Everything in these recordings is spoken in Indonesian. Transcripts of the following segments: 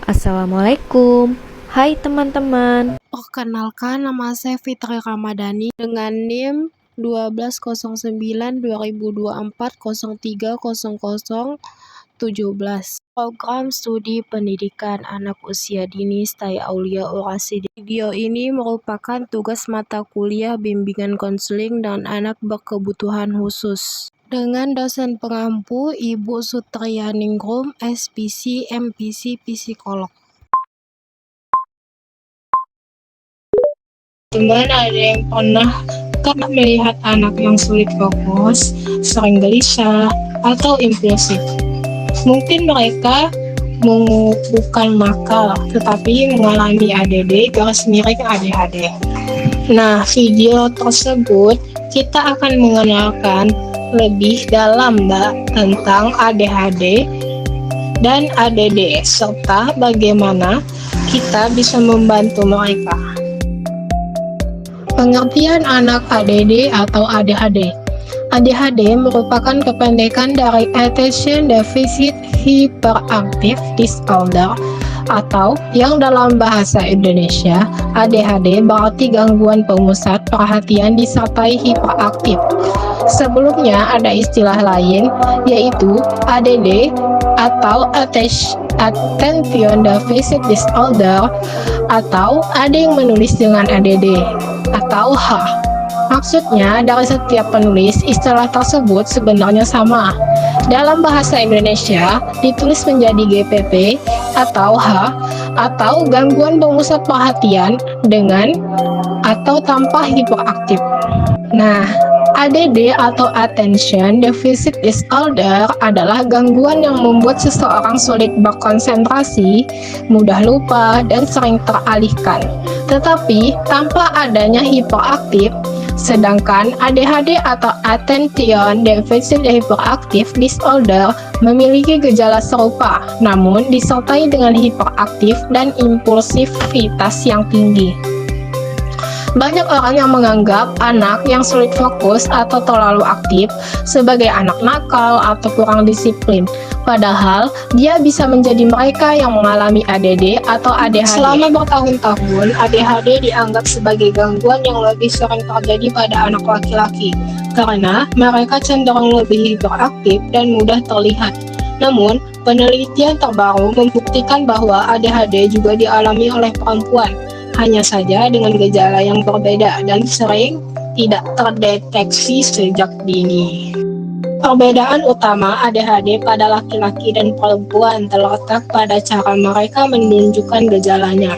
Assalamualaikum. Hai teman-teman. Perkenalkan, nama saya Fitri Ramadhani dengan NIM 1209-2024-030017. Program Studi Pendidikan Anak Usia Dini STAI Aulia Urasidi. Video ini merupakan tugas mata kuliah bimbingan konseling dan anak berkebutuhan khusus dengan dosen pengampu Ibu Sutriyaningrum, SPC, MPC, Psikolog. Teman, ada yang pernah melihat anak yang sulit fokus, sering gelisah, atau impulsif? Mungkin mereka bukan nakal, tetapi mengalami ADD garis miring ADHD. Nah, video tersebut kita akan mengenalkan lebih dalam tentang ADHD dan ADD, serta bagaimana kita bisa membantu mereka. Pengertian anak ADD atau ADHD. ADHD merupakan kependekan dari Attention Deficit Hyperactive Disorder, atau yang dalam bahasa Indonesia ADHD berarti gangguan pemusat perhatian disertai hiperaktif. Sebelumnya ada istilah lain yaitu ADD atau Attention Deficit Disorder, atau ada yang menulis dengan ADD atau H. Maksudnya, dari setiap penulis, istilah tersebut sebenarnya sama. Dalam bahasa Indonesia, ditulis menjadi GPP atau H, atau gangguan pemusat perhatian dengan atau tanpa hiperaktif. Nah, ADD atau Attention Deficit Disorder adalah gangguan yang membuat seseorang sulit berkonsentrasi, mudah lupa, dan sering teralihkan, tetapi tanpa adanya hiperaktif. Sedangkan ADHD atau Attention Deficit Hyperactive Disorder memiliki gejala serupa, namun disertai dengan hiperaktif dan impulsivitas yang tinggi. Banyak orang yang menganggap anak yang sulit fokus atau terlalu aktif sebagai anak nakal atau kurang disiplin, padahal dia bisa menjadi mereka yang mengalami ADD atau ADHD. Selama bertahun-tahun, ADHD dianggap sebagai gangguan yang lebih sering terjadi pada anak laki-laki karena mereka cenderung lebih hiperaktif dan mudah terlihat. Namun, penelitian terbaru membuktikan bahwa ADHD juga dialami oleh perempuan, hanya saja dengan gejala yang berbeda dan sering tidak terdeteksi sejak dini. Perbedaan utama ADHD pada laki-laki dan perempuan terletak pada cara mereka menunjukkan gejalanya.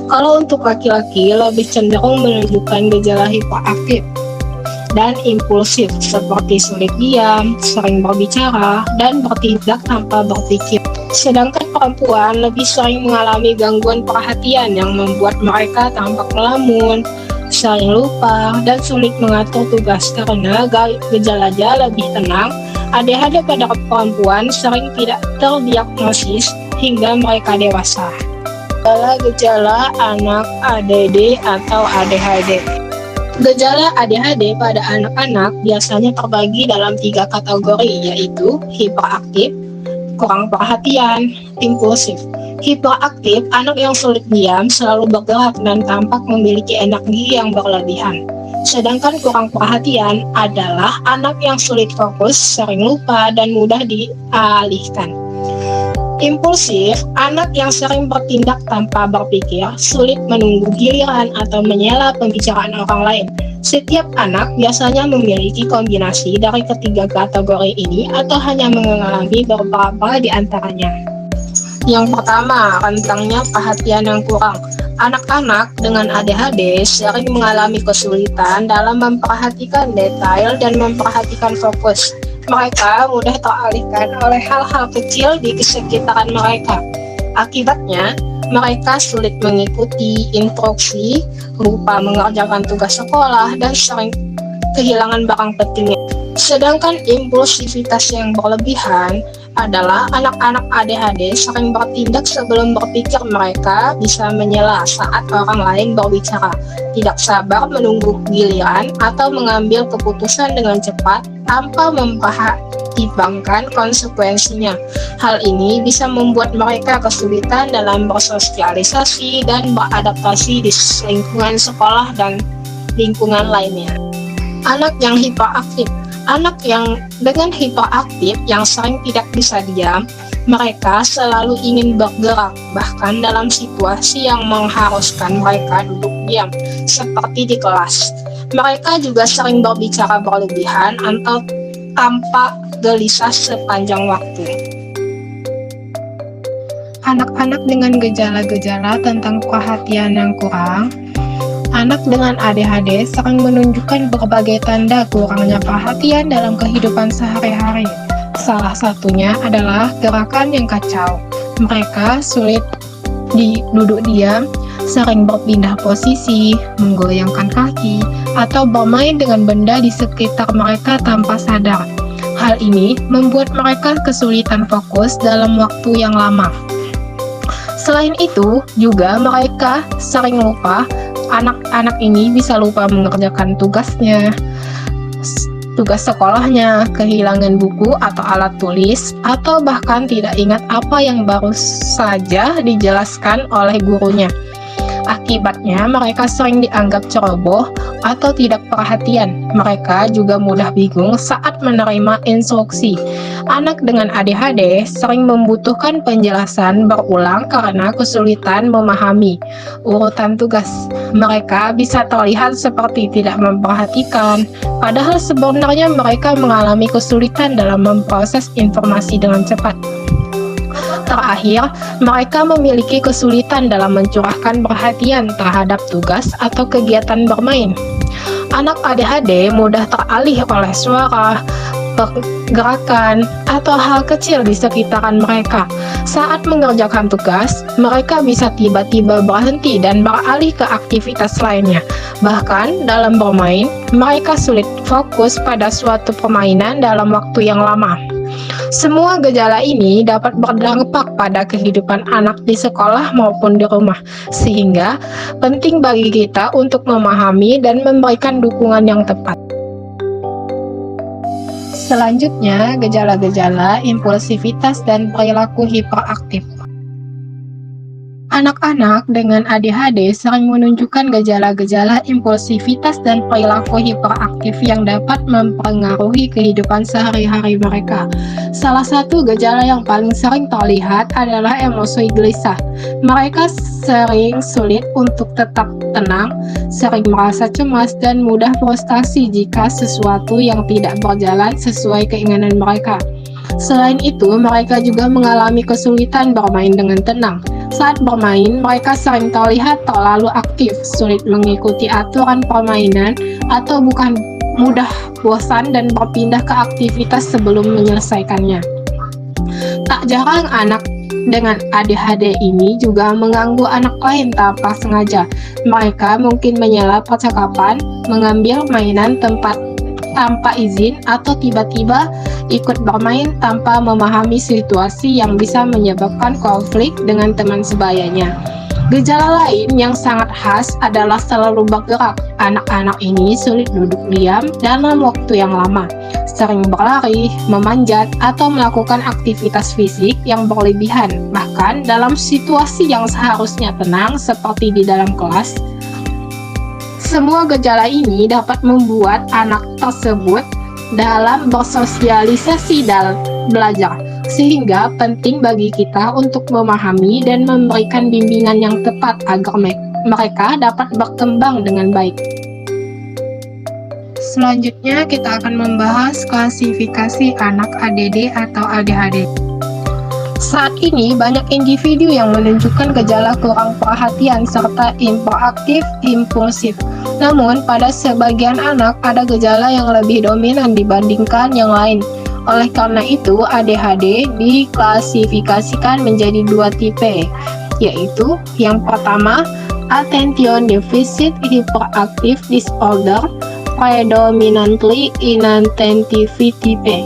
Kalau untuk laki-laki lebih cenderung menunjukkan gejala hiperaktif dan impulsif seperti sulit diam, sering berbicara, dan bertindak tanpa berpikir. Sedangkan perempuan lebih sering mengalami gangguan perhatian yang membuat mereka tampak melamun, sering lupa, dan sulit mengatur tugas karena gejalanya lebih tenang. ADHD pada perempuan sering tidak terdiagnosis hingga mereka dewasa. Gejala anak ADD atau ADHD. Gejala ADHD pada anak-anak biasanya terbagi dalam 3 kategori, yaitu hiperaktif, kurang perhatian, impulsif. Hiperaktif, anak yang sulit diam, selalu bergerak dan tampak memiliki energi yang berlebihan. Sedangkan kurang perhatian adalah anak yang sulit fokus, sering lupa, dan mudah dialihkan. Impulsif, anak yang sering bertindak tanpa berpikir, sulit menunggu giliran atau menyela pembicaraan orang lain. Setiap anak biasanya memiliki kombinasi dari ketiga kategori ini atau hanya mengalami beberapa di antaranya. Yang pertama, rentangnya perhatian yang kurang. Anak-anak dengan ADHD sering mengalami kesulitan dalam memperhatikan detail dan memperhatikan fokus. Mereka mudah teralihkan oleh hal-hal kecil di sekitaran mereka. Akibatnya, mereka sulit mengikuti instruksi, lupa mengerjakan tugas sekolah, dan sering kehilangan barang pentingnya. Sedangkan impulsivitas yang berlebihan adalah anak-anak ADHD sering bertindak sebelum berpikir. Mereka bisa menyela saat orang lain berbicara, tidak sabar menunggu giliran, atau mengambil keputusan dengan cepat tanpa mempertimbangkan konsekuensinya. Hal ini bisa membuat mereka kesulitan dalam bersosialisasi dan beradaptasi di lingkungan sekolah dan lingkungan lainnya. Anak yang hiperaktif. Anak yang dengan hiperaktif yang sering tidak bisa diam, mereka selalu ingin bergerak, bahkan dalam situasi yang mengharuskan mereka duduk diam, seperti di kelas. Mereka juga sering berbicara berlebihan atau tampak gelisah sepanjang waktu. Anak-anak dengan gejala-gejala tentang perhatian yang kurang. Anak dengan ADHD sering menunjukkan berbagai tanda kurangnya perhatian dalam kehidupan sehari-hari. Salah satunya adalah gerakan yang kacau. Mereka sulit duduk diam, sering berpindah posisi, menggoyangkan kaki, atau bermain dengan benda di sekitar mereka tanpa sadar. Hal ini membuat mereka kesulitan fokus dalam waktu yang lama. Selain itu, juga mereka sering lupa. Anak-anak ini bisa lupa mengerjakan tugas sekolahnya, kehilangan buku atau alat tulis, atau bahkan tidak ingat apa yang baru saja dijelaskan oleh gurunya. Akibatnya, mereka sering dianggap ceroboh atau tidak perhatian. Mereka juga mudah bingung saat menerima instruksi. Anak dengan ADHD sering membutuhkan penjelasan berulang karena kesulitan memahami urutan tugas. Mereka bisa terlihat seperti tidak memperhatikan, padahal sebenarnya mereka mengalami kesulitan dalam memproses informasi dengan cepat. Terakhir, mereka memiliki kesulitan dalam mencurahkan perhatian terhadap tugas atau kegiatan bermain. Anak ADHD mudah teralih oleh suara, pergerakan, atau hal kecil di sekitaran mereka. Saat mengerjakan tugas, mereka bisa tiba-tiba berhenti dan beralih ke aktivitas lainnya. Bahkan dalam bermain, mereka sulit fokus pada suatu permainan dalam waktu yang lama. Semua gejala ini dapat berdampak pada kehidupan anak di sekolah maupun di rumah, sehingga penting bagi kita untuk memahami dan memberikan dukungan yang tepat. Selanjutnya, gejala-gejala impulsivitas dan perilaku hiperaktif. Anak-anak dengan ADHD sering menunjukkan gejala-gejala impulsivitas dan perilaku hiperaktif yang dapat mempengaruhi kehidupan sehari-hari mereka. Salah satu gejala yang paling sering terlihat adalah emosi gelisah. Mereka sering sulit untuk tetap tenang, sering merasa cemas, dan mudah frustasi jika sesuatu yang tidak berjalan sesuai keinginan mereka. Selain itu, mereka juga mengalami kesulitan bermain dengan tenang. Saat bermain, mereka sering terlihat terlalu aktif, sulit mengikuti aturan permainan, atau bukan mudah bosan dan berpindah ke aktivitas sebelum menyelesaikannya. Tak jarang anak dengan ADHD ini juga mengganggu anak lain tanpa sengaja. Mereka mungkin menyela percakapan, mengambil mainan tempat tanpa izin, atau tiba-tiba ikut bermain tanpa memahami situasi yang bisa menyebabkan konflik dengan teman sebayanya. Gejala lain yang sangat khas adalah selalu bergerak. Anak-anak ini sulit duduk diam dalam waktu yang lama, sering berlari, memanjat, atau melakukan aktivitas fisik yang berlebihan, bahkan dalam situasi yang seharusnya tenang seperti di dalam kelas. Semua gejala ini dapat membuat anak tersebut dalam bersosialisasi dan belajar, sehingga penting bagi kita untuk memahami dan memberikan bimbingan yang tepat agar mereka dapat berkembang dengan baik. Selanjutnya kita akan membahas klasifikasi anak ADD atau ADHD. Saat ini banyak individu yang menunjukkan gejala kurang perhatian serta hiperaktif impulsif. Namun, pada sebagian anak ada gejala yang lebih dominan dibandingkan yang lain. Oleh karena itu, ADHD diklasifikasikan menjadi dua tipe, yaitu yang pertama, Attention Deficit Hyperactive Disorder, predominantly inattentive type.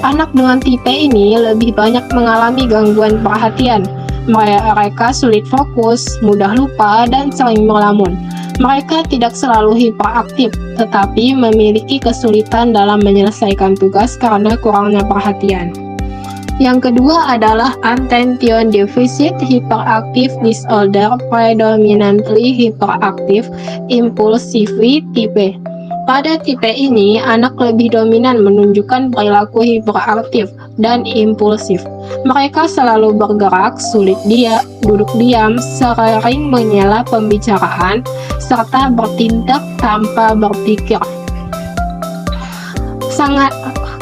Anak dengan tipe ini lebih banyak mengalami gangguan perhatian. Mereka sulit fokus, mudah lupa, dan sering melamun. Mereka tidak selalu hiperaktif, tetapi memiliki kesulitan dalam menyelesaikan tugas karena kurangnya perhatian. Yang kedua adalah Attention Deficit Hyperactive Disorder Predominantly Hyperactive Impulsive Type. Pada tipe ini, anak lebih dominan menunjukkan perilaku hiperaktif dan impulsif. Mereka selalu bergerak, sulit duduk diam, sering menghela pembicaraan, serta bertindak tanpa berpikir.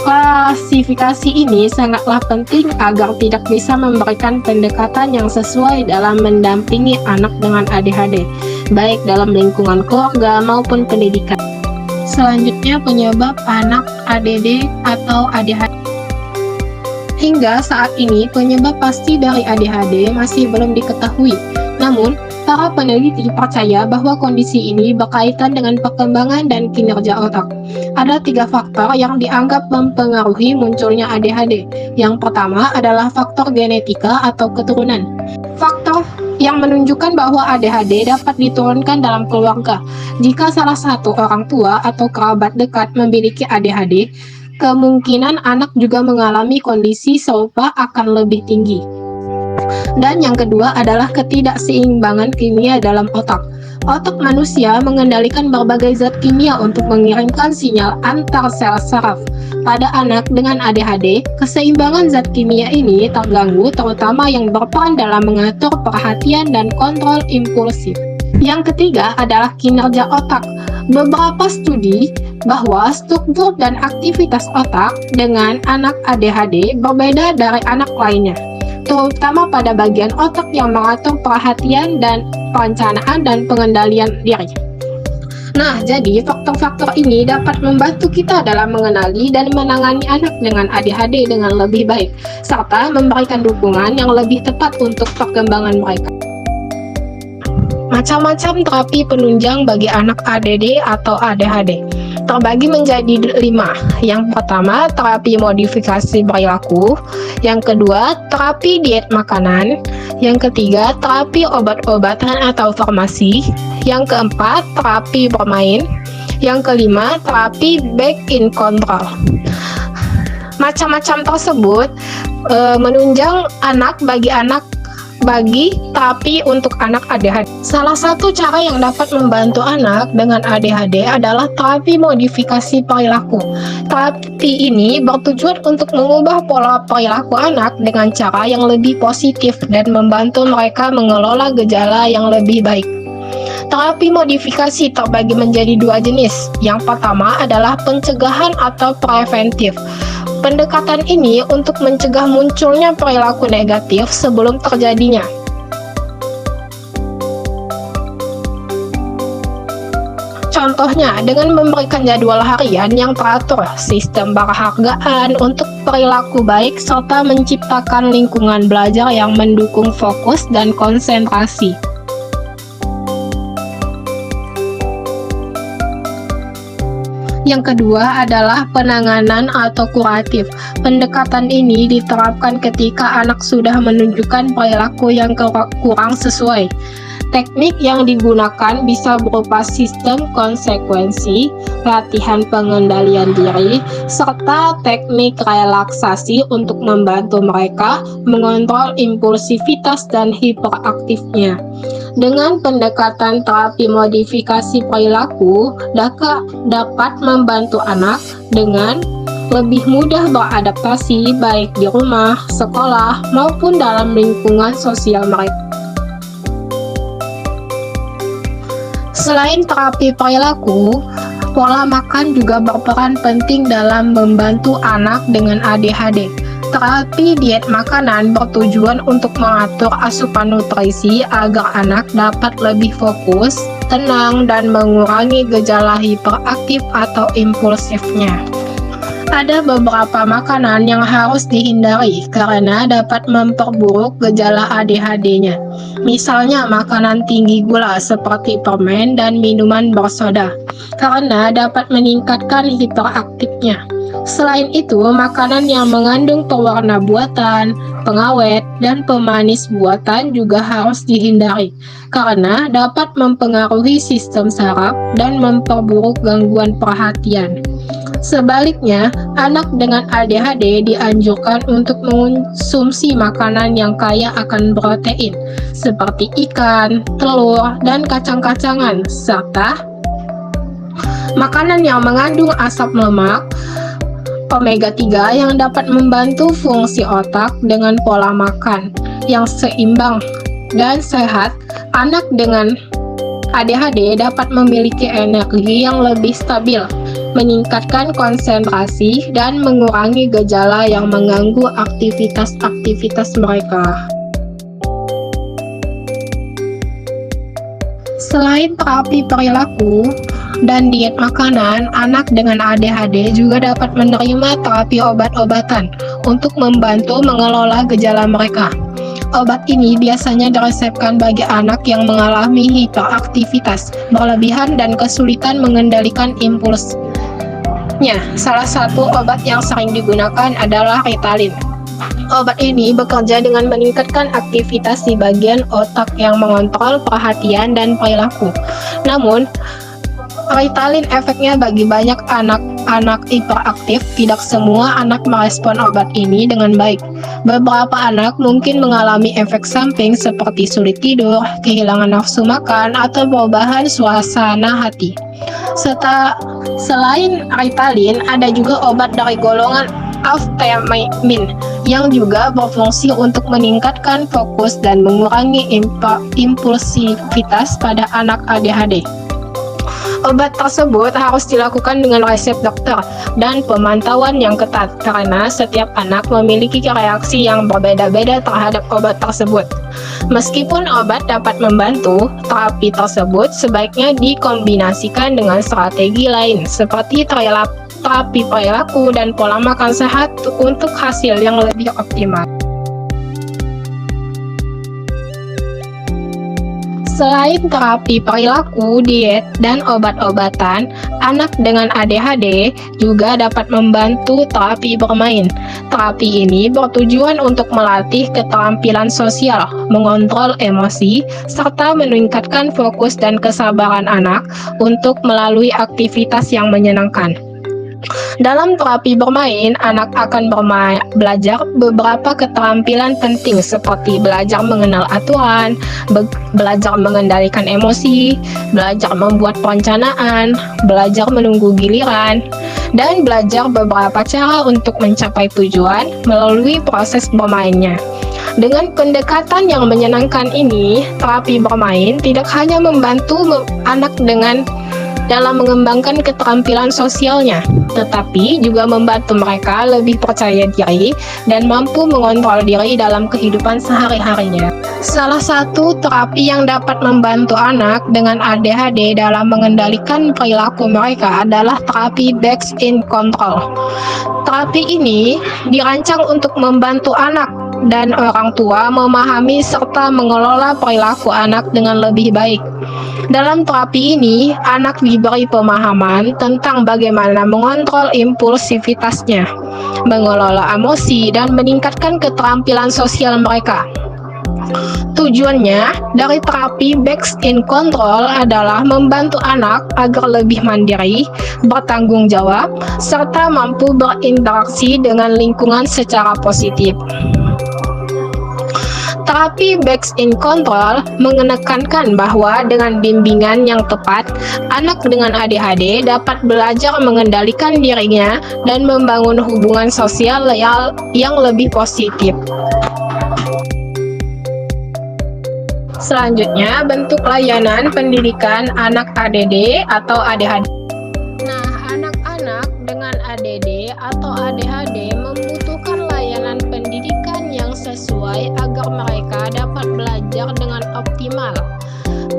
Klasifikasi ini sangatlah penting agar tidak bisa memberikan pendekatan yang sesuai dalam mendampingi anak dengan ADHD, baik dalam lingkungan keluarga maupun pendidikan. Selanjutnya, penyebab anak ADD atau ADHD. Hingga saat ini, penyebab pasti dari ADHD masih belum diketahui. Namun, para peneliti percaya bahwa kondisi ini berkaitan dengan perkembangan dan kinerja otak. Ada 3 faktor yang dianggap mempengaruhi munculnya ADHD. Yang pertama adalah faktor genetika atau keturunan. Faktor yang menunjukkan bahwa ADHD dapat diturunkan dalam keluarga. Jika salah satu orang tua atau kerabat dekat memiliki ADHD, kemungkinan anak juga mengalami kondisi serupa akan lebih tinggi. Dan yang kedua adalah ketidakseimbangan kimia dalam otak. Otak manusia mengendalikan berbagai zat kimia untuk mengirimkan sinyal antar sel saraf. Pada anak dengan ADHD, keseimbangan zat kimia ini terganggu, terutama yang berperan dalam mengatur perhatian dan kontrol impulsif. Yang ketiga adalah kinerja otak. Beberapa studi bahwa struktur dan aktivitas otak dengan anak ADHD berbeda dari anak lainnya, terutama pada bagian otak yang mengatur perhatian dan perencanaan dan pengendalian diri. Nah, jadi faktor-faktor ini dapat membantu kita dalam mengenali dan menangani anak dengan ADHD dengan lebih baik, serta memberikan dukungan yang lebih tepat untuk perkembangan mereka. Macam-macam terapi penunjang bagi anak ADD atau ADHD terbagi menjadi 5. Yang pertama, terapi modifikasi perilaku. Yang kedua, terapi diet makanan. Yang ketiga, terapi obat-obatan atau farmasi. Yang keempat, terapi bermain. Yang kelima, terapi back in control. Macam-macam tersebut menunjang anak bagi terapi untuk anak ADHD. Salah satu cara yang dapat membantu anak dengan ADHD adalah terapi modifikasi perilaku. Terapi ini bertujuan untuk mengubah pola perilaku anak dengan cara yang lebih positif dan membantu mereka mengelola gejala yang lebih baik. Terapi modifikasi terbagi menjadi 2 jenis. Yang pertama adalah pencegahan atau preventif. Pendekatan ini untuk mencegah munculnya perilaku negatif sebelum terjadinya. Contohnya, dengan memberikan jadwal harian yang teratur, sistem penghargaan untuk perilaku baik, serta menciptakan lingkungan belajar yang mendukung fokus dan konsentrasi. Yang kedua adalah penanganan atau kuratif. Pendekatan ini diterapkan ketika anak sudah menunjukkan perilaku yang kurang sesuai. Teknik yang digunakan bisa berupa sistem konsekuensi, latihan pengendalian diri, serta teknik relaksasi untuk membantu mereka mengontrol impulsivitas dan hiperaktifnya. Dengan pendekatan terapi modifikasi perilaku dapat membantu anak dengan lebih mudah beradaptasi baik di rumah, sekolah, maupun dalam lingkungan sosial mereka. Selain terapi perilaku, pola makan juga berperan penting dalam membantu anak dengan ADHD. Terapi diet makanan bertujuan untuk mengatur asupan nutrisi agar anak dapat lebih fokus, tenang, dan mengurangi gejala hiperaktif atau impulsifnya. Ada beberapa makanan yang harus dihindari karena dapat memperburuk gejala ADHD-nya. Misalnya makanan tinggi gula seperti permen dan minuman bersoda, karena dapat meningkatkan hiperaktifnya. Selain itu, makanan yang mengandung pewarna buatan, pengawet, dan pemanis buatan juga harus dihindari, karena dapat mempengaruhi sistem saraf dan memperburuk gangguan perhatian. Sebaliknya, anak dengan ADHD dianjurkan untuk mengonsumsi makanan yang kaya akan protein, seperti ikan, telur, dan kacang-kacangan, serta makanan yang mengandung asam lemak, omega 3 yang dapat membantu fungsi otak dengan pola makan yang seimbang dan sehat. Anak dengan ADHD dapat memiliki energi yang lebih stabil, meningkatkan konsentrasi, dan mengurangi gejala yang mengganggu aktivitas mereka. Selain terapi perilaku dan diet makanan, anak dengan ADHD juga dapat menerima terapi obat-obatan untuk membantu mengelola gejala mereka. Obat ini biasanya diresepkan bagi anak yang mengalami hiperaktivitas berlebihan dan kesulitan mengendalikan impulsnya. Salah satu obat yang sering digunakan adalah Ritalin. Obat ini bekerja dengan meningkatkan aktivitas di bagian otak yang mengontrol perhatian dan perilaku. Namun, Ritalin efeknya bagi banyak anak hiperaktif. Tidak semua anak merespon obat ini dengan baik. Beberapa anak mungkin mengalami efek samping seperti sulit tidur, kehilangan nafsu makan, atau perubahan suasana hati. Selain Ritalin, ada juga obat dari golongan amphetamine yang juga berfungsi untuk meningkatkan fokus dan mengurangi impulsivitas pada anak ADHD. Obat tersebut harus dilakukan dengan resep dokter dan pemantauan yang ketat, karena setiap anak memiliki reaksi yang berbeda-beda terhadap obat tersebut. Meskipun obat dapat membantu, terapi tersebut sebaiknya dikombinasikan dengan strategi lain seperti terapi perilaku dan pola makan sehat untuk hasil yang lebih optimal. Selain terapi perilaku, diet, dan obat-obatan, anak dengan ADHD juga dapat membantu terapi bermain. Terapi ini bertujuan untuk melatih keterampilan sosial, mengontrol emosi, serta meningkatkan fokus dan kesabaran anak untuk melalui aktivitas yang menyenangkan. Dalam terapi bermain, anak akan belajar beberapa keterampilan penting seperti belajar mengenal aturan, belajar mengendalikan emosi, belajar membuat perencanaan, belajar menunggu giliran, dan belajar beberapa cara untuk mencapai tujuan melalui proses bermainnya. Dengan pendekatan yang menyenangkan ini, terapi bermain tidak hanya membantu anak dalam mengembangkan keterampilan sosialnya, tetapi juga membantu mereka lebih percaya diri dan mampu mengontrol diri dalam kehidupan sehari-harinya. Salah satu terapi yang dapat membantu anak dengan ADHD dalam mengendalikan perilaku mereka adalah terapi Back in Control. Terapi ini dirancang untuk membantu anak dan orang tua memahami serta mengelola perilaku anak dengan lebih baik. Dalam terapi ini, anak diberi pemahaman tentang bagaimana mengontrol impulsivitasnya, mengelola emosi, dan meningkatkan keterampilan sosial mereka. Tujuannya dari terapi Back in Control adalah membantu anak agar lebih mandiri, bertanggung jawab, serta mampu berinteraksi dengan lingkungan secara positif. Terapi Back in Control menekankan bahwa dengan bimbingan yang tepat, anak dengan ADHD dapat belajar mengendalikan dirinya dan membangun hubungan sosial yang lebih positif. Selanjutnya, bentuk layanan pendidikan anak ADD atau ADHD. Nah, anak-anak dengan ADD atau ADHD membutuhkan layanan pendidikan yang sesuai agar mereka dapat belajar dengan optimal.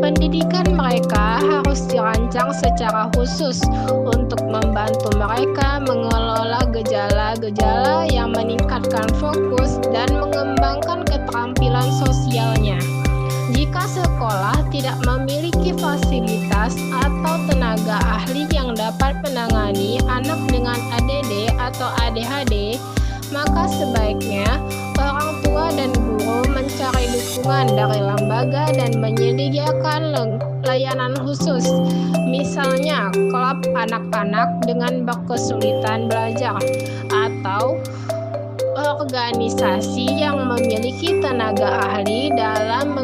Pendidikan mereka harus dirancang secara khusus untuk membantu mereka mengelola gejala-gejala yang meningkatkan fokus dan mengembangkan keterampilan sosialnya. jika sekolah tidak memiliki fasilitas atau tenaga ahli yang dapat menangani anak dengan ADD atau ADHD, maka sebaiknya orang tua dan guru mencari dukungan dari lembaga dan menyediakan layanan khusus, misalnya klub anak-anak dengan berkesulitan belajar atau organisasi yang memiliki tenaga ahli dalam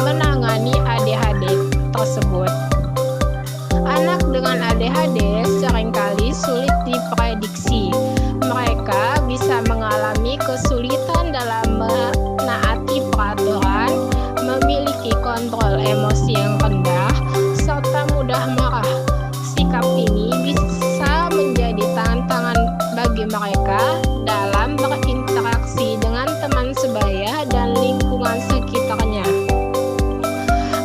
menangani ADHD tersebut. Anak dengan ADHD seringkali sulit diprediksi. Mereka bisa mengalami kesulitan dalam menaati peraturan, memiliki kontrol emosi yang rendah, serta mudah marah. Sikap ini bisa menjadi tantangan bagi mereka dalam berinteraksi dengan teman sebaya dan lingkungan sekitarnya.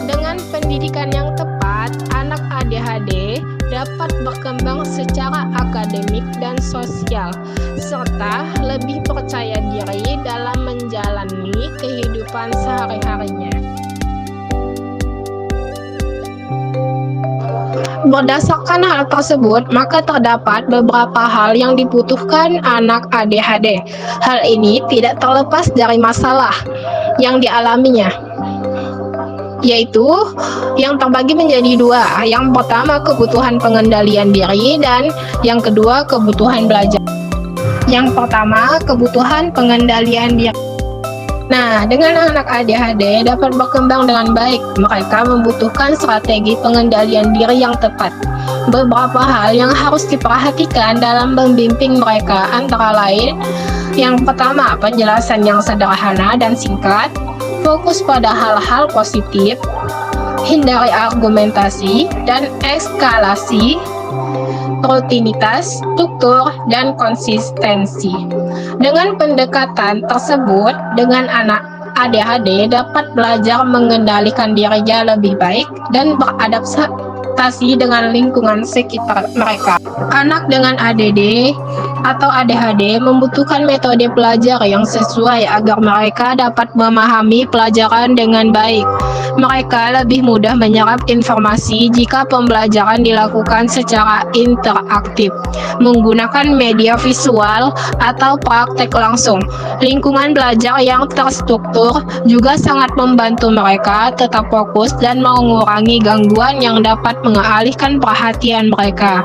Dengan pendidikan yang tepat, anak ADHD dapat berkembang secara akademik dan sosial, serta lebih percaya diri dalam menjalani kehidupan sehari-harinya. Berdasarkan hal tersebut, maka terdapat beberapa hal yang dibutuhkan anak ADHD. Hal ini tidak terlepas dari masalah yang dialaminya, yaitu yang terbagi menjadi dua. Yang pertama, kebutuhan pengendalian diri, dan yang kedua, kebutuhan belajar. Yang pertama, kebutuhan pengendalian diri. Nah, dengan anak ADHD dapat berkembang dengan baik, mereka membutuhkan strategi pengendalian diri yang tepat. Beberapa hal yang harus diperhatikan dalam membimbing mereka antara lain: yang pertama, penjelasan yang sederhana dan singkat, fokus pada hal-hal positif, hindari argumentasi dan eskalasi, rutinitas, struktur, dan konsistensi. Dengan pendekatan tersebut, dengan anak ADHD dapat belajar mengendalikan dirinya lebih baik dan beradaptasi dengan lingkungan sekitar mereka. Anak dengan ADD atau ADHD membutuhkan metode belajar yang sesuai agar mereka dapat memahami pelajaran dengan baik. Mereka lebih mudah menyerap informasi jika pembelajaran dilakukan secara interaktif, menggunakan media visual atau praktek langsung. Lingkungan belajar yang terstruktur juga sangat membantu mereka tetap fokus dan mengurangi gangguan yang dapat mengalihkan perhatian mereka.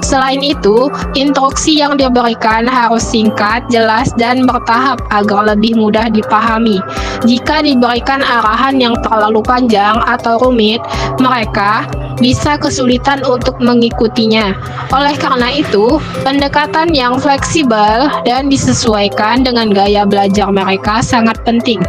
Selain itu, instruksi yang diberikan harus singkat, jelas, dan bertahap agar lebih mudah dipahami. Jika diberikan arahan yang terlalu panjang atau rumit, mereka bisa kesulitan untuk mengikutinya. Oleh karena itu, pendekatan yang fleksibel dan disesuaikan dengan gaya belajar mereka sangat penting.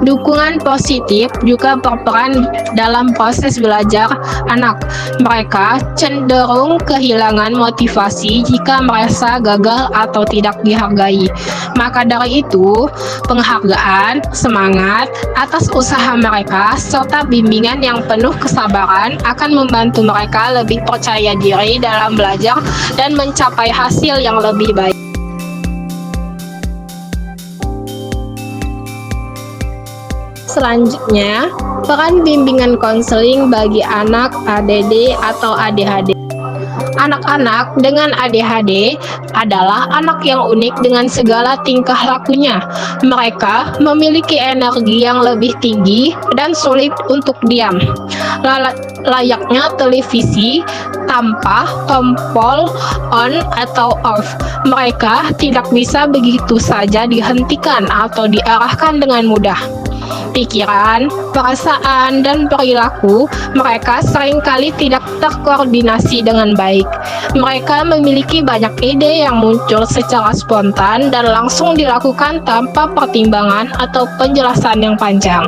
Dukungan positif juga berperan dalam proses belajar anak. Mereka cenderung kehilangan motivasi jika merasa gagal atau tidak dihargai. Maka dari itu, penghargaan, semangat atas usaha mereka, serta bimbingan yang penuh kesabaran akan membantu mereka lebih percaya diri dalam belajar dan mencapai hasil yang lebih baik. Selanjutnya, peran bimbingan konseling bagi anak ADD atau ADHD. Anak-anak dengan ADHD adalah anak yang unik dengan segala tingkah lakunya. Mereka memiliki energi yang lebih tinggi dan sulit untuk diam. Layaknya televisi tanpa tombol on atau off, mereka tidak bisa begitu saja dihentikan atau diarahkan dengan mudah. Pikiran, perasaan, dan perilaku mereka seringkali tidak terkoordinasi dengan baik. Mereka memiliki banyak ide yang muncul secara spontan dan langsung dilakukan tanpa pertimbangan atau penjelasan yang panjang.